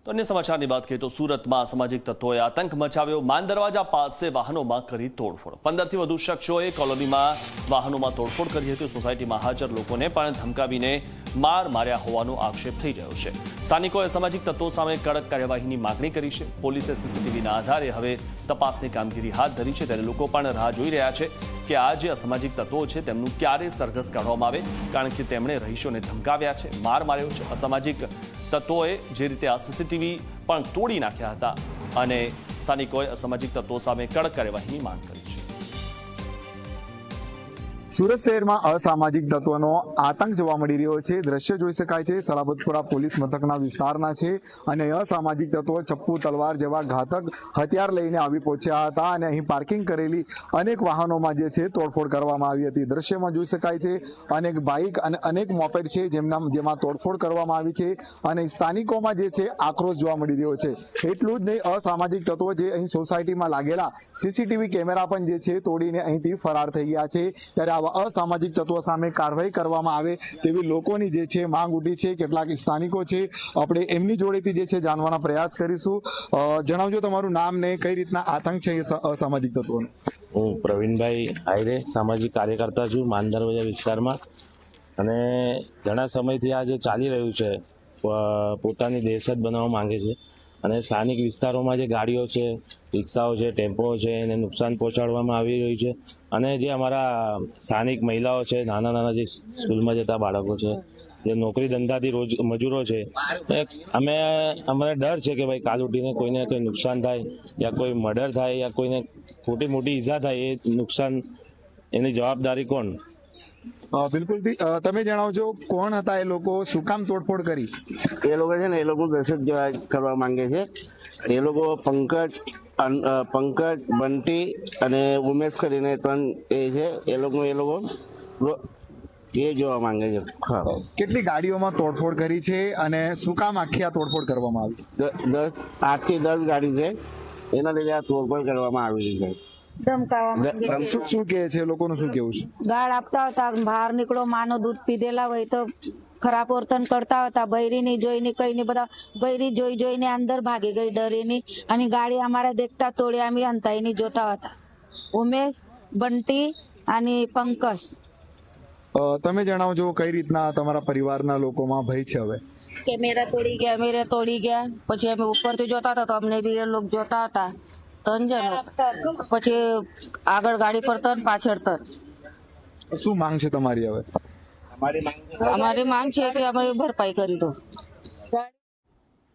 તો અન્ય સમાચારની વાત કરીએ તો સુરતમાં અસામાજિક તત્વોએ આતંક મચાવ્યો। માન દરવાજા પાસે વાહનોમાં કરી તોડફોડ। 15થી વધુ શખ્સોએ કોલોનીમાં વાહનોમાં તોડફોડ કરી હતી। સોસાયટીમાં હાજર લોકોને પણ ધમકાવીને માર માર્યા હોવાનો આક્ષેપ થઈ રહ્યો છે। સ્થાનિકોએ અસામાજિક તત્વો સામે કડક કાર્યવાહીની માંગણી કરી છે। પોલીસે સીસીટીવીના આધારે હવે તપાસની કામગીરી હાથ ધરી છે। ત્યારે લોકો પણ રાહ જોઈ રહ્યા છે કે આ જે અસામાજિક તત્વો છે તેમનું ક્યારે સરઘસ કાઢવામાં આવે, કારણ કે તેમણે રહીશોને ધમકાવ્યા છે, માર માર્યો છે। અસામાજિક તત્વોએ જે રીતે આ સીસીટીવી પણ તોડી નાખ્યા હતા અને સ્થાનિકોએ અસામાજિક તત્વો સામે કડક કાર્યવાહીની માંગ કરી છે। સુરત શહેરમાં અસામાજિક તત્વોનો આતંક જોવા મળી રહ્યો છે। દ્રશ્ય જોઈ શકાય છે, સલાબતપુરા પોલીસ મથકના વિસ્તારના છે અને અસામાજિક તત્વો ચપ્પુ, તલવાર જેવા ઘાતક હથિયાર લઈને આવી પહોંચ્યા હતા અને અહીં પાર્કિંગ કરેલી અનેક વાહનોમાં જે છે તોડફોડ કરવામાં આવી હતી। દ્રશ્યમાં જોઈ શકાય છે અનેક બાઇક અને અનેક મોપેડ છે જેમાં તોડફોડ કરવામાં આવી છે અને સ્થાનિકોમાં જે છે આક્રોશ જોવા મળી રહ્યો છે। એટલું જ નહીં, અસામાજિક તત્વો જે અહીં સોસાયટીમાં લાગેલા સીસીટીવી કેમેરા પણ જે છે તોડીને અહીંથી ફરાર થઈ ગયા છે। ત્યારે આવા અસામાજિક તત્વો સામે કાર્યવાહી કરવામાં આવે તેવી લોકોની જે છે માંગ ઉઠી છે। કેટલાક સ્થાનિકો છે, આપણે એમની જોડેથી જે છે જાણવાના પ્રયાસ કરીશું। જણાવજો તમારું નામ ને કઈ રીતના આતંક છે અસામાજિક તત્વોનો। હું પ્રવીણભાઈ આયરે, સામાજિક કાર્યકર્તા છું માન દરવાજા વિસ્તારમાં અને ઘણા સમયથી આ જે ચાલી રહ્યું છે પોતાની દહેશત બનાવવા માંગે છે અને સ્થાનિક વિસ્તારોમાં જે ગાડીઓ છે, રિક્ષાઓ છે, ટેમ્પો છે એને નુકસાન પહોંચાડવામાં આવી રહ્યું છે અને જે અમારા સ્થાનિક મહિલાઓ છે, નાના નાના જે સ્કૂલમાં જતા બાળકો છે, જે નોકરી ધંધાથી રોજ મજૂરો છે, અમને ડર છે કે ભાઈ કાલ ઉઠીને કોઈને કોઈ નુકસાન થાય યા કોઈ મર્ડર થાય યા કોઈને ખોટી મોટી ઈજા થાય, એ નુકસાન એની જવાબદારી કોણ? બિલકુલ, તમે જણાવજો કોણ હતા એ લોકો, શું કામ તોડફોડ કરી? એ લોકો છે ને એ લોકો દહેશત કરવા માંગે છે। એ લોકો પંકજ, બંટી અને ઉમેશ કરીને 3 એ છે, એ લોકો એ જોવા માંગે છે। કેટલી ગાડીઓમાં તોડફોડ કરી છે અને શું કામ આખી આ તોડફોડ કરવામાં આવી? 8 થી 10 ગાડી છે, એના લીધે આ તોડફોડ કરવામાં આવી છે। શું કહે છે, લોકોનું શું કેવું છે? ગાળ આપતા હતા, બહાર નીકળો, માનો દૂધ પીધેલા હોય તો ખરાબ વર્તન કરતા હતા। બૈરીની જોઈને કઈને બધા બૈરી જોઈને અંદર ભાગી ગઈ ડરીની અને ગાડી અમારે દેખતા તોડી અમે અંતાઈની જોતા હતા। ઉમેશ, બંટી અને પંકજ। તમે જણાવજો કઈ રીતના તમારા પરિવારના લોકોમાં ભય છે હવે? કેમેરા તોડી ગયા પછી અમે ઉપરથી જોતા હતા તો અમને બી એ લોકો જોતા હતા। 3 જણ પછી આગળ ગાડી પર 3, પાછળ 3। શું માંગ છે તમારી હવે? અમારી માંગ છે કે અમારી ભરપાઈ કરી દો।